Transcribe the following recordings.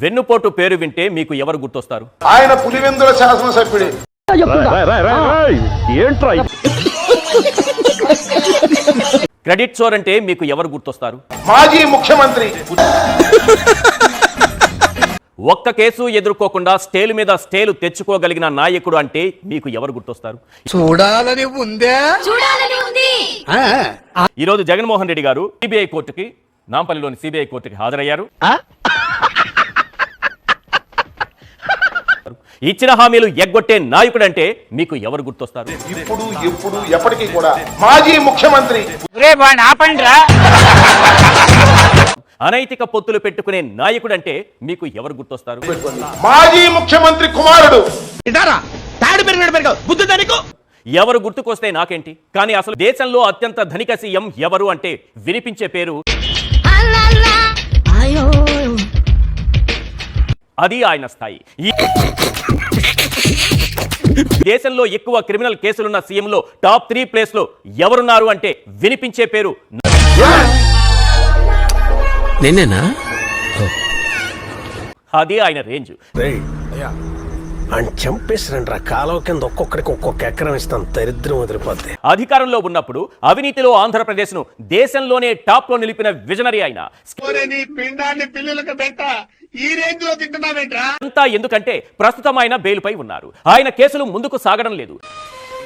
వెన్నుపోటు పేరు వింటే మీకు ఎవరు గుర్తొస్తారు? ఆయన పులివెందుల శాసనసభ్యుడు. క్రెడిట్ చోర్ అంటే మీకు ఎవరు గుర్తొస్తారు? మాజీ ముఖ్యమంత్రి. ఒక్క కేసు ఎదుర్కోకుండా స్టేలు మీద స్టేలు తెచ్చుకోగలిగిన నాయకుడు అంటే మీకు ఎవరు గుర్తొస్తారు? చూడాలని ఉందే. ఈరోజు జగన్మోహన్ రెడ్డి గారు సిబిఐ కోర్టుకి, నాంపల్లిలోని సిబిఐ కోర్టుకి హాజరయ్యారు. ఇచ్చిన హామీలు ఎగ్గొట్టే నాయకుడు అంటే మీకు ఎవరు గుర్తొస్తారు? ఇప్పుడు ఎప్పుడు ఎప్పటికీ కూడా మాజీ ముఖ్యమంత్రి. అనైతిక పొత్తులు పెట్టుకునే నాయకుడు అంటే మీకు ఎవరు గుర్తొస్తారు? మాజీ ముఖ్యమంత్రి కుమారుడు. ఎవరు గుర్తుకొస్తే నాకేంటి, కానీ అసలు దేశంలో అత్యంత ధనిక సీఎం ఎవరు అంటే వినిపించే పేరు అది ఆయన స్థాయి. దేశంలో ఎక్కువ క్రిమినల్ కేసులున్న సీఎంలో టాప్ 3 ప్లేస్ లో ఎవరున్నారు అంటే వినిపించే పేరు అది ఆయన రేంజ్. చంపేసిరండి కాలం కింద ఒక్కొక్కడికి ఒక్కొక్క ఎకరం ఇస్తాం, దరిద్రం వదిలిపోద్ది. అధికారంలో ఉన్నప్పుడు అవినీతిలో ఆంధ్రప్రదేశ్ ను దేశంలోనే టాప్ లో నిలిపిన విజనరీ ఆయన. అంతా ఎందుకంటే ప్రస్తుతం ఆయన బెయిల్పై ఉన్నారు. ఆయన కేసులు ముందుకు సాగడం లేదు.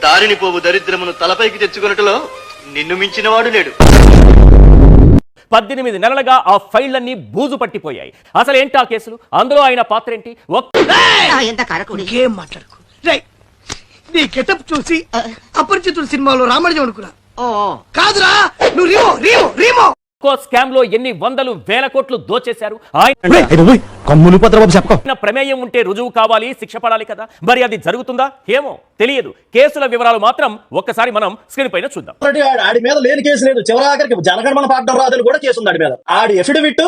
దారిని పోవు దరిద్రమును తలపైకి తెచ్చుకున్నట్టులో నిన్ను మించిన వాడు లేడు. 18 నెలలుగా ఆ ఫైళ్లన్నీ బూజు పట్టిపోయాయి. అసలు ఏంటి ఆ కేసులు, అందులో ఆయన పాత్ర ఏంటి? ఏం మాట్లాడుకో నీ గెటప్ చూసి అపరిచితుడు సినిమాలో రామరాజు అనుకున్నా. కాదురా నువ్వు రీమో రీమో రీమో స్కామ్ లో ఎన్ని వందలు వేల కోట్లు దోచేశారు. ఆయన ప్రమేయం ఉంటే రుజువు కావాలి, శిక్ష పడాలి కదా. మరి అది జరుగుతుందా ఏమో తెలియదు. కేసుల వివరాలు మాత్రం ఒక్కసారి మనం స్క్రీన్ పైన చూద్దాం. ఆడి మీద లేని కేసు లేదు, చివరాఖరికి జనగణమన పాడడం రాదని కూడా కేసు ఉంది ఆడి మీద. ఆడి ఎఫిడవిట్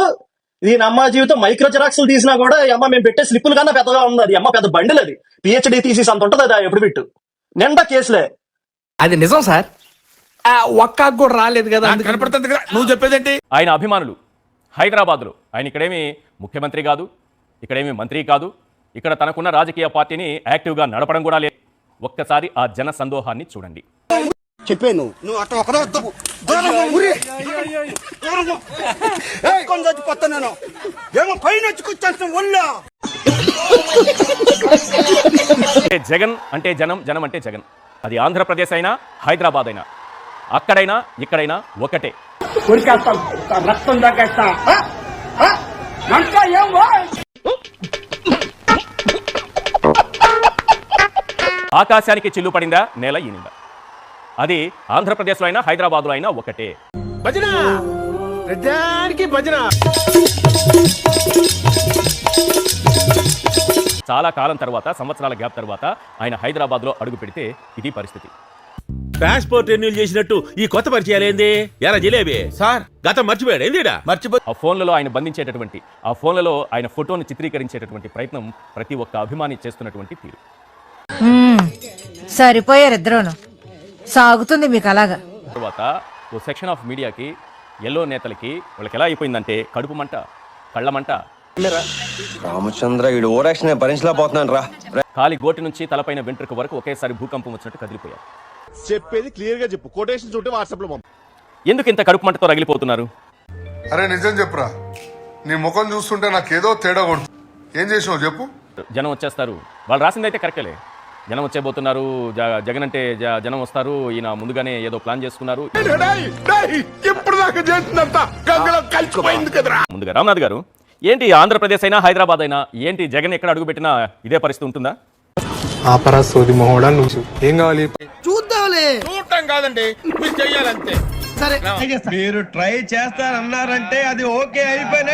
దీని అమ్మ జీవితం మైక్రో జిరాక్స్లు తీసినా కూడా అమ్మ మేము పెట్టే స్లిప్పులు కన్నా పెద్దగా ఉంది. అది అమ్మ పెద్ద బండిల్, అది పిహెచ్డి థీసిస్ అంత ఉంటది. అది ఎఫిడవిట్ నిండా కేసులే. అది నిజం సార్, ఒక్క కూడా రాలేదు కదా, కనపడుతుంది కదా నువ్వు చెప్పేదేంటి. ఆయన అభిమానులు హైదరాబాద్ లో, ఆయన ఇక్కడేమి ముఖ్యమంత్రి కాదు, ఇక్కడేమి మంత్రి కాదు, ఇక్కడ తనకున్న రాజకీయ పార్టీని యాక్టివ్ గా నడపడం కూడా లేదు. ఒక్కసారి ఆ జన సందోహాన్ని చూడండి. చెప్పాను జగన్ అంటే జనం, జనం అంటే జగన్. అది ఆంధ్రప్రదేశ్ అయినా హైదరాబాద్ అయినా, అక్కడైనా ఇక్కడైనా ఒకటే. రక్తం దాకేస్తా. ఆకాశానికి చిల్లు పడిందా, నేల ఈనిందా, అది ఆంధ్రప్రదేశ్లో అయినా హైదరాబాద్లో అయినా ఒకటే. భజన భజన. చాలా కాలం తర్వాత, సంవత్సరాల గ్యాప్ తర్వాత ఆయన హైదరాబాద్ లో అడుగు పెడితే ఇది పరిస్థితి. పాస్పోర్ట్ రెన్యూల్ చేసినట్టు ఈ కొత్త పరిచయాలు ఏంది? ఎరా జిలేబీ సార్, గతం మర్చిపోయాడు ఏందిడా? ఆ ఫోన్లలో ఆయన బంధించేటటువంటి, ఆ ఫోన్లలో ఆయన ఫోటోను చిత్రీకరించేటటువంటి ప్రయత్నం ప్రతి ఒక్క అభిమాని చేస్తున్నటువంటి తీరు. సరిపోయారు ఇద్దరును, సాగుతుంది మీకు అలాగా. తర్వాత ఓ సెక్షన్ ఆఫ్ మీడియాకి, ఎల్లో నేతలకి వాళ్ళకి ఎలా అయిపోయిందంటే కడుపు మంట, కళ్ళ మంట. రామచంద్ర ఈడు ఓరాక్షన్ భరించలేకపోతున్నాను రా. కాలి గోటి నుంచి తలపైన వెంట్రుక వరకు ఒకేసారి భూకంపం వచ్చినట్టు కదిలిపోయారు. చెప్పేది క్లియర్ గా చెప్పు, కొటేషన్ చూస్తే వాట్సాప్ లో పంపు. ఎందుకు ఇంత కడుపు మంటతో రగిలిపోతున్నారు? అరే నిజం చెప్పురా, నీ ముఖం చూస్తుంటే నాకేదో తేడా కొడుతుంది. ఏం చేసినావు చెప్పు. జనం వచ్చేస్తారు, వాళ్ళు రాసిందైతే కరెక్టలే. జనం వచ్చేబోతున్నారు, జగన్ అంటే జనం వస్తారు, ఈయన ముందుగానే ఏదో ప్లాన్ చేసుకున్నారు. ముందుగా రామ్నాథ్ గారు, ఏంటి ఆంధ్రప్రదేశ్ అయినా హైదరాబాద్ అయినా ఏంటి జగన్ ఎక్కడ అడుగు పెట్టినా ఇదే పరిస్థితి ఉంటుందా? ఏం కావాలి? చూద్దాంలే. చూడటం కాదండి, మీరు చెయ్యాలంతే. సరే మీరు ట్రై చేస్తారన్నారంటే అది ఓకే అయిపోయిన